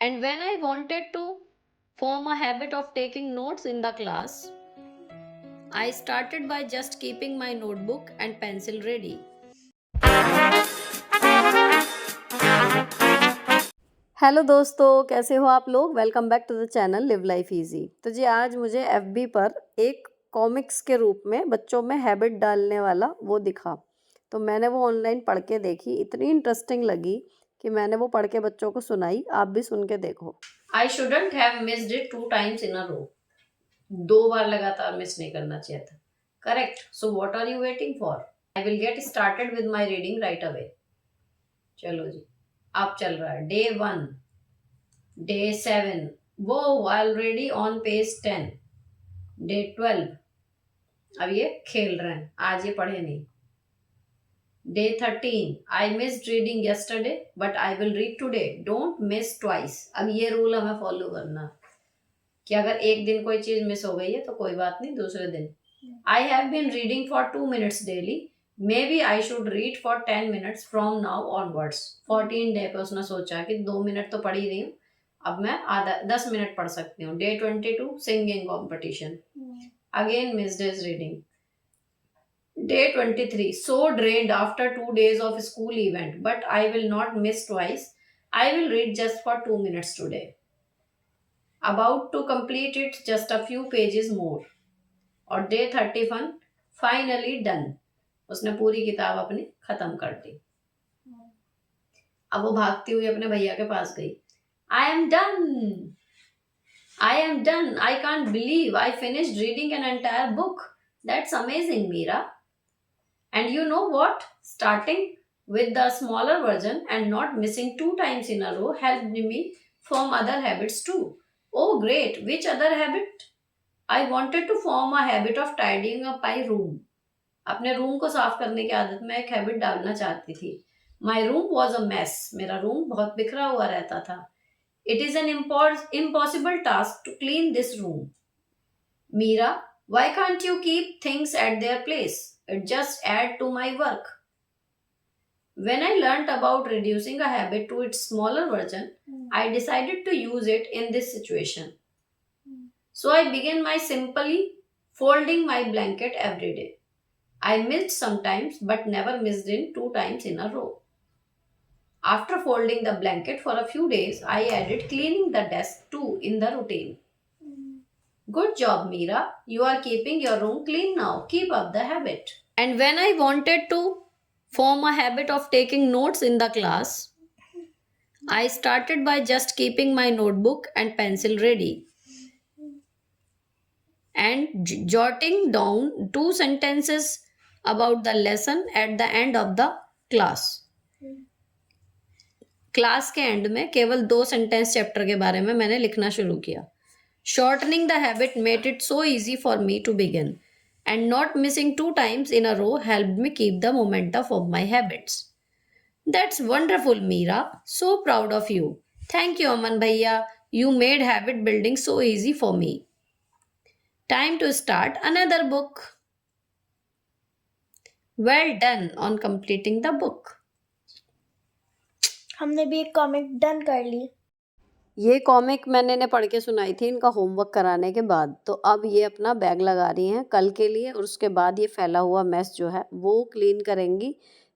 And when I wanted to form a habit of taking notes in the class, I started by just keeping my notebook and pencil ready. Hello दोस्तों, कैसे हो आप लोग। Welcome back to the channel live life easy. तो जी आज मुझे FB पर एक कॉमिक्स के रूप में बच्चों में हैबिट डालने वाला वो दिखा, तो मैंने वो ऑनलाइन पढ़ के देखी। इतनी इंटरेस्टिंग लगी कि मैंने वो पढ़ के बच्चों को सुनाई। आप भी सुन के देखो। I shouldn't have missed it 2 times in a row. 2 बार लगातार मिस नहीं करना चाहिए था। Correct. So what are you waiting for? I will get started with my reading right away. चलो जी, अब चल रहा है डे 1, डे 7, वो ऑलरेडी ऑन पेज 10, डे 12। अब ये खेल रहे हैं, आज ये पढ़े नहीं। Day 13, I missed reading yesterday but I will read today, don't miss twice. अब ये रूल हमें फॉलो करना कि अगर एक दिन कोई चीज मिस हो गई है तो कोई बात नहीं, दूसरे दिन। I have been reading for 2 minutes daily, maybe I should read for 10 minutes from now onwards. 14 day पे उसने सोचा कि 2 मिनट तो पढ़ ही रही हूँ, अब मैं आधा 10 मिनट पढ़ सकती हूँ। Day 22, singing competition, again missed his reading. Day 23, so drained after 2 days of school event, but I will not miss twice. I will read just for 2 minutes today. About to complete it, just a few pages more. और day 31, finally done. उसने पूरी किताब अपनी खत्म कर दी। अब वो भागती हुई अपने भैया के पास गई। I am done, I am done, I can't believe I finished reading an entire book. That's amazing Meera. And you know what? Starting with the smaller version and not missing 2 times in a row helped me form other habits too. Oh great, which other habit? I wanted to form a habit of tidying up my room. अपने room को साफ करने की आदत में एक habit डालना चाहती थी। My room was a mess. मेरा रूम बहुत बिखरा हुआ रहता था। It is an impossible task to clean this room. Meera, why can't you keep things at their place? It just add to my work. When I learnt about reducing a habit to its smaller version, I decided to use it in this situation. So I began by simply folding my blanket every day. I missed sometimes but never missed in 2 times in a row. After folding the blanket for a few days, I added cleaning the desk too in the routine. Good job, Meera. You are keeping your room clean now. Keep up the habit. And when I wanted to form a habit of taking notes in the class, I started by just keeping my notebook and pencil ready and jotting down 2 sentences about the lesson at the end of the class. Class के and में केवल 2 sentence chapter के बारे में मैंने लिखना शुरू किया। Shortening the habit made it so easy for me to begin, and not missing 2 times in a row helped me keep the momentum of my habits. That's wonderful, Meera. So proud of you. Thank you, Aman Bhaiya. You made habit building so easy for me. Time to start another book. Well done on completing the book. हमने भी एक comic done कर ली। ये comic मैंने इन्हें पढ़ के सुनाई थी इनका होमवर्क कराने के बाद। तो अब ये अपना बैग लगा रही हैं कल के लिए, और उसके बाद ये फैला हुआ मेस जो है वो क्लीन करेंगी।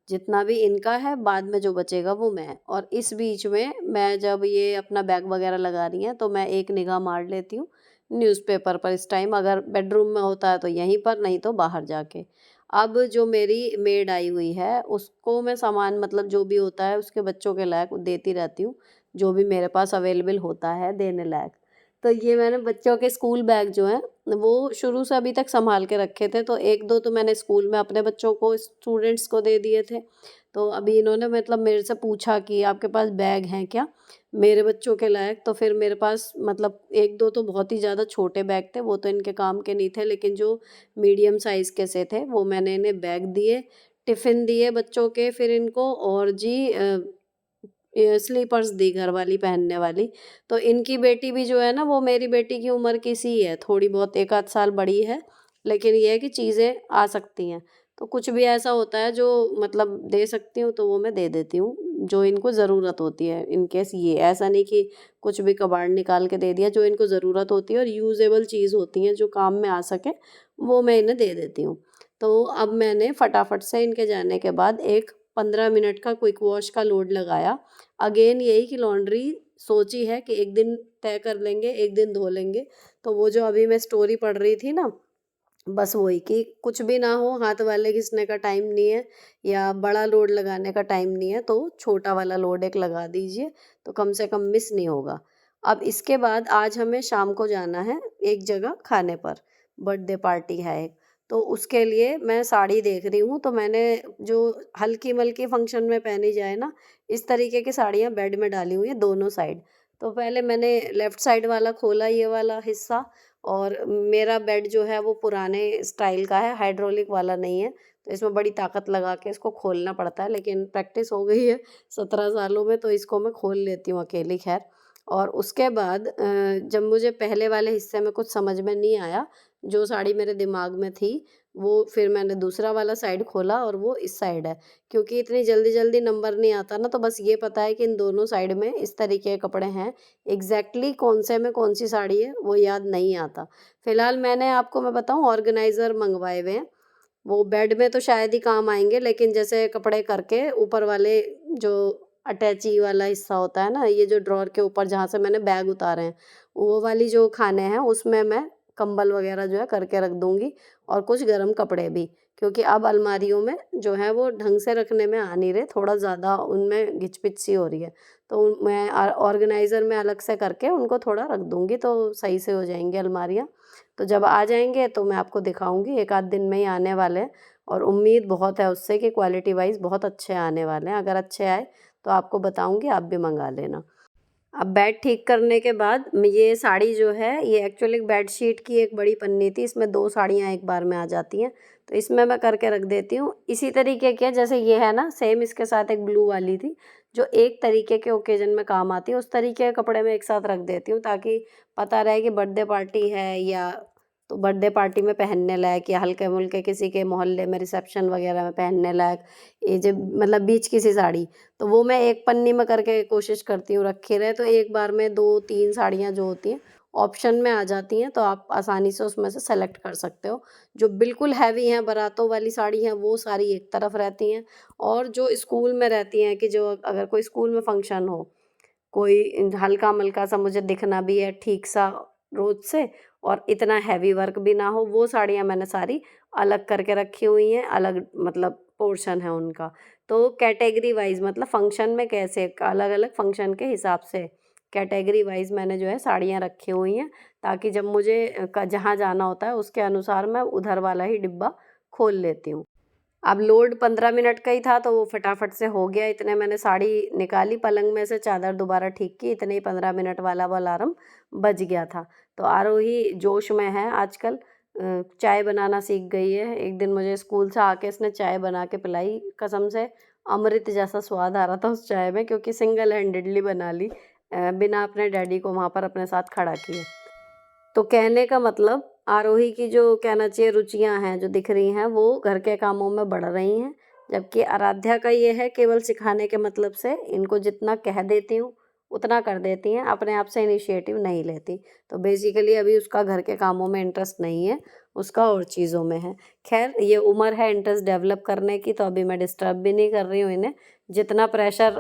जितना भी इनका है बाद में जो बचेगा वो मैं। और इस बीच में मैं जब ये अपना बैग वगैरह लगा रही हैं तो मैं एक निगाह मार लेती हूँ न्यूज़पेपर पर। इस टाइम अगर बेडरूम में होता है तो यहीं पर, नहीं तो बाहर जाके। अब जो मेरी मेड आई हुई है उसको मैं सामान मतलब जो भी होता है उसके बच्चों के लायक देती रहती हूँ, जो भी मेरे पास अवेलेबल होता है देने लायक। तो ये मैंने बच्चों के स्कूल बैग जो हैं वो शुरू से अभी तक संभाल के रखे थे। तो 1-2 तो मैंने स्कूल में अपने बच्चों को, स्टूडेंट्स को दे दिए थे। तो अभी इन्होंने मतलब मेरे से पूछा कि आपके पास बैग हैं क्या मेरे बच्चों के लायक। तो फिर मेरे पास मतलब 1-2 तो बहुत ही ज़्यादा छोटे बैग थे, वो तो इनके काम के नहीं थे, लेकिन जो मीडियम साइज़ के से थे वो मैंने इन्हें बैग दिए, टिफ़िन दिए बच्चों के। फिर इनको और जी स्लीपर्स दी घर वाली पहनने वाली। तो इनकी बेटी भी जो है ना वो मेरी बेटी की उम्र की सी है, थोड़ी बहुत 1 आध साल बड़ी है, लेकिन ये है कि चीज़ें आ सकती हैं। तो कुछ भी ऐसा होता है जो मतलब दे सकती हूँ तो वो मैं दे देती हूँ। जो इनको ज़रूरत होती है। इन केस ये ऐसा नहीं कि कुछ भी कबाड़ निकाल के दे दिया, जो इनको ज़रूरत होती है और यूज़ेबल चीज़ होती हैं जो काम में आ सके, वो मैं इन्हें दे देती हूँ। तो अब मैंने फटाफट से इनके जाने के बाद एक 15 मिनट का क्विक वॉश का लोड लगाया। अगेन यही कि लॉन्ड्री सोची है कि एक दिन तय कर लेंगे, एक दिन धो लेंगे। तो वो जो अभी मैं स्टोरी पढ़ रही थी ना, बस वही कि कुछ भी ना हो, हाथ वाले घिसने का टाइम नहीं है या बड़ा लोड लगाने का टाइम नहीं है, तो छोटा वाला लोड एक लगा दीजिए, तो कम से कम मिस नहीं होगा। अब इसके बाद आज हमें शाम को जाना है एक जगह खाने पर, बर्थडे पार्टी है एक। तो उसके लिए मैं साड़ी देख रही हूँ, तो मैंने जो हल्की-मल्की फंक्शन में पहनी जाए ना, इस तरीके की साड़ियाँ बेड में डाली हुई हैं दोनों साइड। तो पहले मैंने लेफ्ट साइड वाला खोला, ये वाला हिस्सा, और मेरा बेड जो है वो पुराने स्टाइल का है, हाइड्रोलिक वाला नहीं है, तो इसमें बड़ी ताकत लगा के इसको खोलना पड़ता है, लेकिन प्रैक्टिस हो गई है 17 सालों में, तो इसको मैं खोल लेती हूँ अकेली खैर। और उसके बाद जब मुझे पहले वाले हिस्से में कुछ समझ में नहीं आया, जो साड़ी मेरे दिमाग में थी, वो फिर मैंने दूसरा वाला साइड खोला और वो इस साइड है। क्योंकि इतनी जल्दी-जल्दी नंबर नहीं आता ना, तो बस ये पता है कि इन दोनों साइड में इस तरीके के कपड़े हैं। एग्ज़ैक्टली कौन से में कौन-सी साड़ी है, वो याद नहीं आता। फ़िलहाल मैंने आपको मैं बताऊँ ऑर्गेनाइज़र मँगवाए हुए हैं। वो बेड में तो शायद ही काम आएँगे, लेकिन जैसे कपड़े करके ऊपर वाले जो अटैची वाला हिस्सा होता है ना, ये जो ड्रॉअर के ऊपर जहाँ से मैंने बैग उतारे हैं, वो वाली जो खाने हैं उसमें मैं कंबल वग़ैरह जो है करके रख दूँगी, और कुछ गरम कपड़े भी। क्योंकि अब अलमारियों में जो है वो ढंग से रखने में आ नहीं रहे, थोड़ा ज़्यादा उनमें घिच-पिच सी हो रही है। तो मैं ऑर्गेनाइज़र में अलग से करके उनको थोड़ा रख दूँगी, तो सही से हो जाएँगी अलमारियाँ। तो जब आ जाएँगे तो मैं आपको दिखाऊँगी, 1 आध दिन में ही आने वाले हैं, और उम्मीद बहुत है उससे कि क्वालिटी वाइज़ बहुत अच्छे आने वाले हैं। अगर अच्छे आए तो आपको बताऊँगी, आप भी मँगा लेना। अब बेड ठीक करने के बाद ये साड़ी जो है, ये एक्चुअली बेडशीट की एक बड़ी पन्नी थी, इसमें 2 साड़ियाँ एक बार में आ जाती हैं, तो इसमें मैं करके रख देती हूँ। इसी तरीके के जैसे ये है ना, सेम इसके साथ एक ब्लू वाली थी, जो एक तरीके के ओकेज़न में काम आती है, उस तरीके के कपड़े मैं एक साथ रख देती हूँ, ताकि पता रहे कि बर्थडे पार्टी है या तो बर्थडे पार्टी में पहनने लायक, या हल्के-फुल्के किसी के मोहल्ले में रिसेप्शन वगैरह में पहनने लायक, ये जो मतलब बीच की सी साड़ी, तो वो मैं एक पन्नी में करके कोशिश करती हूँ रखे रहे, तो एक बार में 2-3 साड़ियाँ जो होती हैं ऑप्शन में आ जाती हैं, तो आप आसानी से उसमें से सेलेक्ट कर सकते हो। जो बिल्कुल हैवी हैं, बारातों वाली साड़ी हैं, वो सारी एक तरफ रहती हैं, और जो स्कूल में रहती हैं कि जो अगर कोई स्कूल में फंक्शन हो, कोई हल्का-मल्का सा मुझे दिखना भी है ठीक सा रोज़ से, और इतना हैवी वर्क भी ना हो, वो साड़ियाँ मैंने सारी अलग करके रखी हुई हैं, अलग मतलब पोर्शन है उनका। तो कैटेगरी वाइज़ मतलब फंक्शन में कैसे अलग-अलग फंक्शन के हिसाब से कैटेगरी वाइज़ मैंने जो है साड़ियाँ रखी हुई हैं, ताकि जब मुझे जहाँ जाना होता है उसके अनुसार मैं उधर वाला ही डिब्बा खोल लेती हूँ। अब लोड 15 मिनट का ही था, तो वो फटाफट से हो गया। इतने मैंने साड़ी निकाली पलंग में से, चादर दोबारा ठीक की, इतने ही 15 मिनट वाला वो अलार्म बज गया था। तो आरोही जोश में है आजकल, चाय बनाना सीख गई है। एक दिन मुझे स्कूल से आके इसने चाय बना के पिलाई, कसम से अमृत जैसा स्वाद आ रहा था उस चाय में, क्योंकि सिंगल हैंडेडली बना ली, बिना अपने डैडी को वहाँ पर अपने साथ खड़ा किए। तो कहने का मतलब आरोही की जो कहना चाहिए रुचियाँ हैं जो दिख रही हैं, वो घर के कामों में बढ़ रही हैं, जबकि आराध्या का ये है केवल सिखाने के मतलब से इनको जितना कह देती हूँ उतना कर देती हैं, अपने आप से इनिशिएटिव नहीं लेती। तो बेसिकली अभी उसका घर के कामों में इंटरेस्ट नहीं है, उसका और चीज़ों में है। खैर ये उम्र है इंटरेस्ट डेवलप करने की, तो अभी मैं डिस्टर्ब भी नहीं कर रही हूँ इन्हें। जितना प्रेशर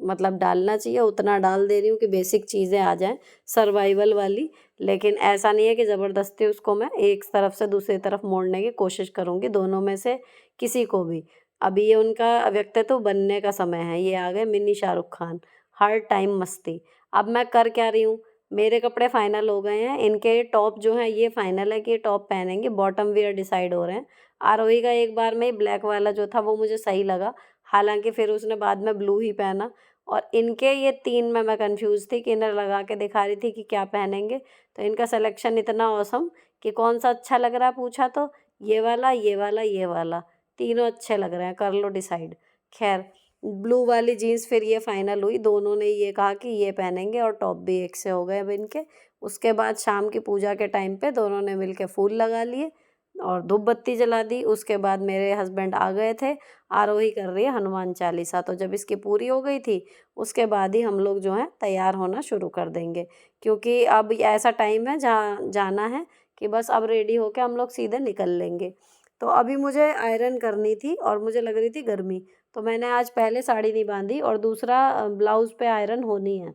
मतलब डालना चाहिए उतना डाल दे रही हूँ कि बेसिक चीज़ें आ जाएँ सर्वाइवल वाली। लेकिन ऐसा नहीं है कि ज़बरदस्ती उसको मैं एक तरफ से दूसरी तरफ मोड़ने की कोशिश करूँगी, दोनों में से किसी को भी। अभी ये उनका व्यक्तित्व बनने का समय है, ये आ गए मिनी शाहरुख खान, हर टाइम मस्ती। अब मैं कर क्या रही हूँ, मेरे कपड़े फाइनल हो गए हैं, इनके टॉप जो हैं ये फाइनल है कि ये टॉप पहनेंगे, बॉटम वियर डिसाइड हो रहे हैं। आरोही का एक बार में ही ब्लैक वाला जो था वो मुझे सही लगा, हालाँकि फिर उसने बाद में ब्लू ही पहना, और इनके ये 3 में मैं कन्फ्यूज़ थी कि इन्हें लगा के दिखा रही थी कि क्या पहनेंगे। तो इनका सिलेक्शन इतना ऑसम कि कौन-सा अच्छा लग रहा है पूछा तो ये वाला, ये वाला, ये वाला, तीनों अच्छे लग रहे हैं, कर लो डिसाइड। ख़ैर ब्लू वाली जीन्स फिर ये फाइनल हुई, दोनों ने ये कहा कि ये पहनेंगे, और टॉप भी एक से हो गए अब इनके। उसके बाद शाम की पूजा के टाइम पे दोनों ने मिल के फूल लगा लिए, और धूप बत्ती जला दी। उसके बाद मेरे हस्बैंड आ गए थे, आरोही कर रही है हनुमान चालीसा। तो जब इसकी पूरी हो गई थी उसके बाद ही हम लोग जो है तैयार होना शुरू कर देंगे, क्योंकि अब ऐसा टाइम है जहाँ जाना है कि बस अब रेडी होके हम लोग सीधे निकल लेंगे। तो अभी मुझे आयरन करनी थी और मुझे लग रही थी गर्मी, तो मैंने आज पहले साड़ी नहीं बांधी और दूसरा ब्लाउज़ पे आयरन होनी है।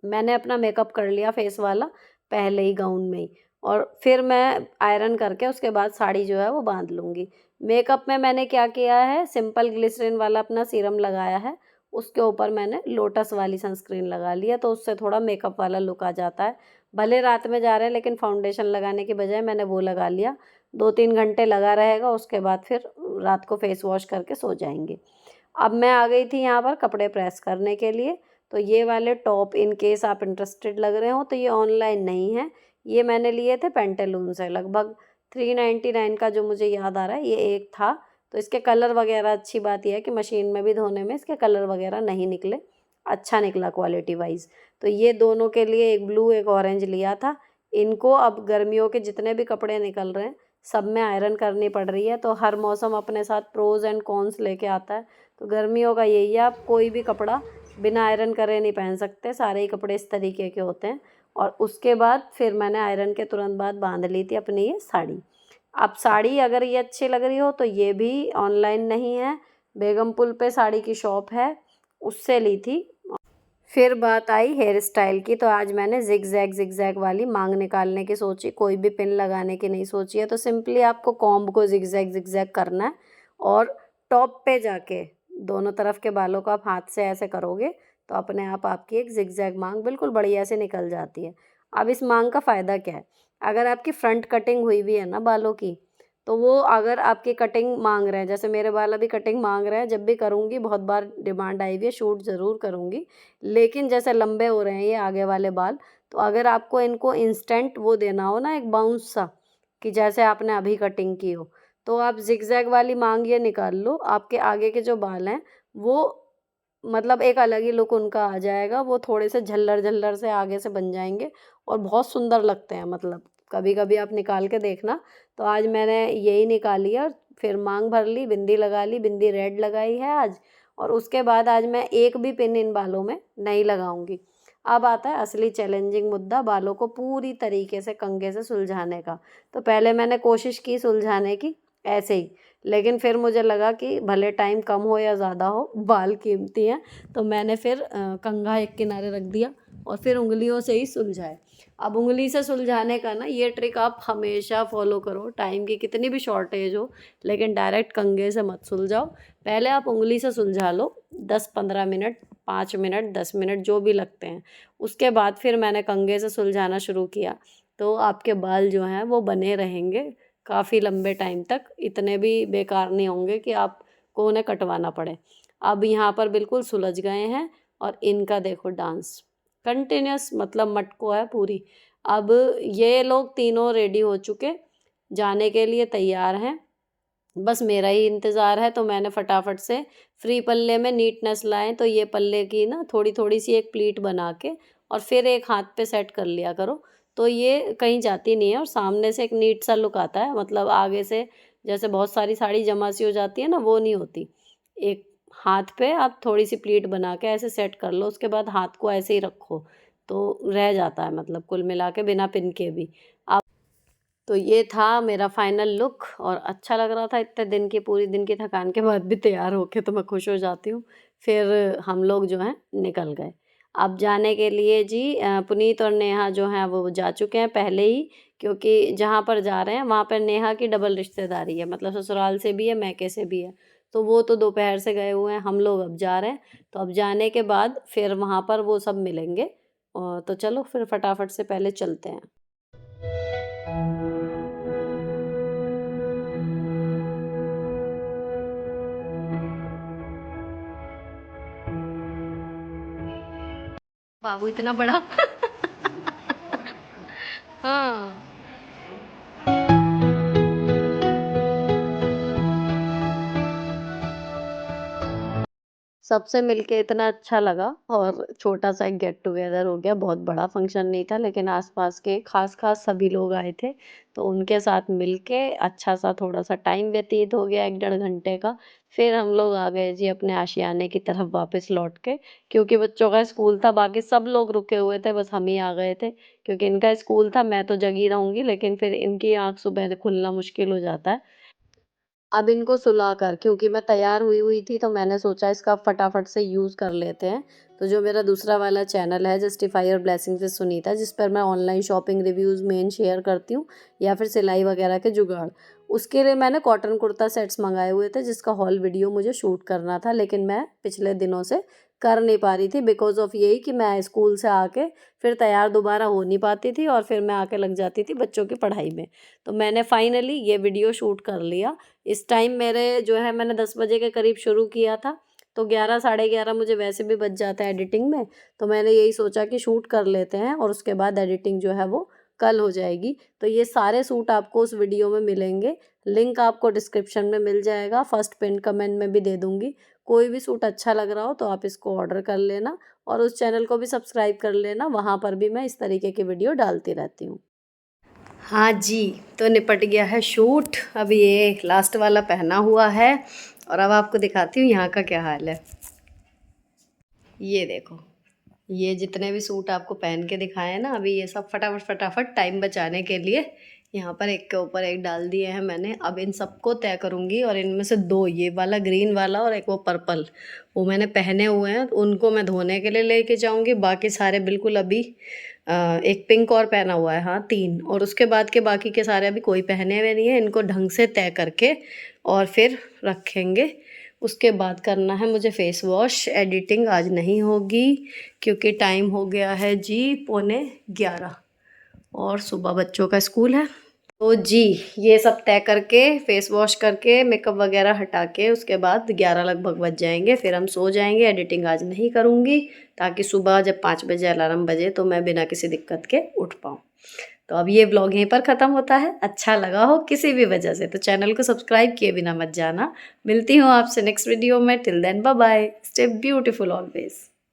मैंने अपना मेकअप कर लिया फेस वाला पहले ही गाउन में ही, और फिर मैं आयरन करके उसके बाद साड़ी जो है वो बांध लूँगी। मेकअप में मैंने क्या किया है, सिंपल ग्लिसरीन वाला अपना सीरम लगाया है, उसके ऊपर मैंने लोटस वाली सनस्क्रीन लगा ली है, तो उससे थोड़ा मेकअप वाला लुक आ जाता है। भले रात में जा रहे हैं लेकिन फाउंडेशन लगाने की बजाय मैंने वो लगा लिया। 2-3 घंटे लगा रहेगा, उसके बाद फिर रात को फेस वॉश करके सो जाएंगे। अब मैं आ गई थी यहाँ पर कपड़े प्रेस करने के लिए। तो ये वाले टॉप इन केस आप इंटरेस्टेड लग रहे हो तो ये ऑनलाइन नहीं है, ये मैंने लिए थे पेंटालून से। लगभग 399 का जो मुझे याद आ रहा है ये एक था। तो इसके कलर वगैरह, अच्छी बात यह है कि मशीन में भी धोने में इसके कलर वगैरह नहीं निकले, अच्छा निकला क्वालिटी वाइज। तो ये दोनों के लिए एक ब्लू एक ऑरेंज लिया था। इनको अब गर्मियों के जितने भी कपड़े निकल रहे हैं सब में आयरन करनी पड़ रही है। तो हर मौसम अपने साथ प्रोज एंड कॉन्स लेके आता है। तो गर्मियों का यही है, आप कोई भी कपड़ा बिना आयरन करे नहीं पहन सकते, सारे ही कपड़े इस तरीके के होते हैं। और उसके बाद फिर मैंने आयरन के तुरंत बाद बांध ली थी अपनी ये साड़ी। अब साड़ी अगर ये अच्छी लग रही हो तो ये भी ऑनलाइन नहीं है, बेगमपुल पे साड़ी की शॉप है, उससे ली थी। फिर बात आई हेयर स्टाइल की, तो आज मैंने जिगजैग वाली मांग निकालने की सोची, कोई भी पिन लगाने की नहीं सोची है। तो सिंपली आपको कॉम्ब को जिगजैग करना है और टॉप पे जाके दोनों तरफ के बालों को आप हाथ से ऐसे करोगे तो अपने आप आपकी एक जिगजैग मांग बिल्कुल बढ़िया से निकल जाती है। अब इस मांग का फ़ायदा क्या है, अगर आपकी फ्रंट कटिंग हुई हुई है ना बालों की, तो वो अगर आपकी कटिंग मांग रहे हैं, जैसे मेरे बाल अभी कटिंग मांग रहे हैं, जब भी करूँगी बहुत बार डिमांड आई हुई है, शूट ज़रूर करूँगी, लेकिन जैसे लंबे हो रहे हैं ये आगे वाले बाल, तो अगर आपको इनको इंस्टेंट वो देना हो ना एक बाउंस सा, कि जैसे आपने अभी कटिंग की हो, तो आप जिगजैग वाली मांग ये निकाल लो, आपके आगे के जो बाल हैं वो मतलब एक अलग ही लुक उनका आ जाएगा। वो थोड़े से झल्लर झल्लर से आगे से बन जाएंगे और बहुत सुंदर लगते हैं। मतलब कभी कभी आप निकाल के देखना। तो आज मैंने यही निकाली है और फिर मांग भर ली, बिंदी लगा ली, बिंदी रेड लगाई है आज। और उसके बाद आज मैं एक भी पिन इन बालों में नहीं लगाऊंगी। अब आता है असली चैलेंजिंग मुद्दा, बालों को पूरी तरीके से कंघे से सुलझाने का। तो पहले मैंने कोशिश की सुलझाने की ऐसे ही, लेकिन फिर मुझे लगा कि भले टाइम कम हो या ज़्यादा हो, बाल कीमती हैं, तो मैंने फिर कंघा एक किनारे रख दिया और फिर उंगलियों से ही सुलझाए। अब उंगली से सुलझाने का ना ये ट्रिक आप हमेशा फॉलो करो, टाइम की कितनी भी शॉर्टेज हो, लेकिन डायरेक्ट कंघे से मत सुलझाओ। पहले आप उंगली से सुलझा लो 10-15 मिनट, 5 मिनट, 10 मिनट जो भी लगते हैं। उसके बाद फिर मैंने कंघे से सुलझाना शुरू किया, तो आपके बाल जो हैं वो बने रहेंगे काफ़ी लंबे टाइम तक, इतने भी बेकार नहीं होंगे कि आपको उन्हें कटवाना पड़े। अब यहाँ पर बिल्कुल सुलझ गए हैं और इनका देखो डांस कंटिन्यूस, मतलब मटको है पूरी। अब ये लोग तीनों रेडी हो चुके, जाने के लिए तैयार हैं, बस मेरा ही इंतज़ार है। तो मैंने फटाफट से फ्री पल्ले में नीटनेस लाएँ, तो ये पल्ले की ना थोड़ी थोड़ी सी एक प्लीट बना के और फिर एक हाथ पे सेट कर लिया करो, तो ये कहीं जाती नहीं है और सामने से एक नीट सा लुक आता है। मतलब आगे से जैसे बहुत सारी साड़ी जमा सी हो जाती है ना, वो नहीं होती। एक हाथ पे आप थोड़ी सी प्लीट बना के ऐसे सेट कर लो, उसके बाद हाथ को ऐसे ही रखो तो रह जाता है, मतलब कुल मिला के बिना पिन के भी। तो ये था मेरा फाइनल लुक और अच्छा लग रहा था। इतने दिन की, पूरी दिन की थकान के बाद भी तैयार होके तो मैं खुश हो जाती हूँ। फिर हम लोग जो हैं निकल गए। अब जाने के लिए जी पुनीत और नेहा जो हैं वो जा चुके हैं पहले ही, क्योंकि जहाँ पर जा रहे हैं वहाँ पर नेहा की डबल रिश्तेदारी है, मतलब ससुराल से भी है, मैके से भी है। तो वो तो दोपहर से गए हुए हैं, हम लोग अब जा रहे हैं। तो अब जाने के बाद फिर वहाँ पर वो सब मिलेंगे। और तो चलो फिर फटाफट से पहले चलते हैं। बाबू इतना बड़ा हाँ। सबसे मिलके इतना अच्छा लगा और छोटा-सा एक गेट टुगेदर हो गया। बहुत बड़ा फंक्शन नहीं था लेकिन आस-पास के ख़ास-ख़ास सभी लोग आए थे, तो उनके साथ मिलके अच्छा-सा थोड़ा-सा टाइम व्यतीत हो गया 1 डेढ़ घंटे का। फिर हम लोग आ गए जी अपने आशियाने की तरफ वापस लौट के, क्योंकि बच्चों का स्कूल था, बाकी सब लोग रुके हुए थे, बस हम ही आ गए थे। क्योंकि इनका स्कूल था, मैं तो जगी रहूँगी लेकिन फिर इनकी आँख सुबह खुलना मुश्किल हो जाता है। अब इनको सुलाकर, क्योंकि मैं तैयार हुई हुई थी तो मैंने सोचा इसका फटाफट से यूज़ कर लेते हैं। तो जो मेरा दूसरा वाला चैनल है justify your blessings with Sunita, जिस पर मैं online shopping reviews main share करती हूँ या फिर सिलाई वगैरह के जुगाड़, उसके लिए मैंने कॉटन कुर्ता सेट्स मंगाए हुए थे जिसका हॉल वीडियो मुझे शूट करना था, लेकिन मैं पिछले दिनों से कर नहीं पा रही थी बिकॉज़ ऑफ यही कि मैं स्कूल से आके फिर तैयार दोबारा हो नहीं पाती थी और फिर मैं आके लग जाती थी बच्चों की पढ़ाई में। तो मैंने फाइनली ये वीडियो शूट कर लिया। इस टाइम मेरे जो है मैंने 10 बजे के करीब शुरू किया था, तो 11 साढ़े 11 मुझे वैसे भी बज जाता है एडिटिंग में, तो मैंने यही सोचा कि शूट कर लेते हैं और उसके बाद एडिटिंग जो है वो कल हो जाएगी। तो ये सारे सूट आपको उस वीडियो में मिलेंगे, लिंक आपको डिस्क्रिप्शन में मिल जाएगा, फर्स्ट पिन कमेंट में भी दे दूँगी। कोई भी सूट अच्छा लग रहा हो तो आप इसको ऑर्डर कर लेना और उस चैनल को भी सब्सक्राइब कर लेना, वहाँ पर भी मैं इस तरीके की वीडियो डालती रहती हूँ। हाँ जी, तो निपट गया है शूट। अब ये लास्ट वाला पहना हुआ है और अब आपको दिखाती हूँ यहाँ का क्या हाल है। ये देखो, ये जितने भी सूट आपको पहन के दिखाए हैं ना, अभी ये सब फटाफट फटाफट टाइम बचाने के लिए यहाँ पर एक के ऊपर एक डाल दिए हैं मैंने। अब इन सबको तय करूँगी और इनमें से 2, ये वाला ग्रीन वाला और एक वो पर्पल, वो मैंने पहने हुए हैं, उनको मैं धोने के लिए लेके जाऊँगी। बाकी सारे बिल्कुल अभी एक पिंक और पहना हुआ है, हाँ 3, और उसके बाद के बाकी के सारे अभी कोई पहने हुए नहीं है। इनको ढंग से तय करके और फिर रखेंगे। उसके बाद करना है मुझे फेस वॉश। एडिटिंग आज नहीं होगी क्योंकि टाइम हो गया है जी 11:15 और सुबह बच्चों का स्कूल है। तो जी ये सब तय करके फेस वॉश करके मेकअप वगैरह हटा के उसके बाद 11 लगभग बज जाएंगे, फिर हम सो जाएंगे। एडिटिंग आज नहीं करूँगी ताकि सुबह जब 5 बजे अलार्म बजे तो मैं बिना किसी दिक्कत के उठ पाऊँ। तो अब ये व्लॉग यहीं पर ख़त्म होता है। अच्छा लगा हो किसी भी वजह से तो चैनल को सब्सक्राइब किए बिना मत जाना। मिलती हूँ आपसे नेक्स्ट वीडियो में। Till then bye bye, stay beautiful always.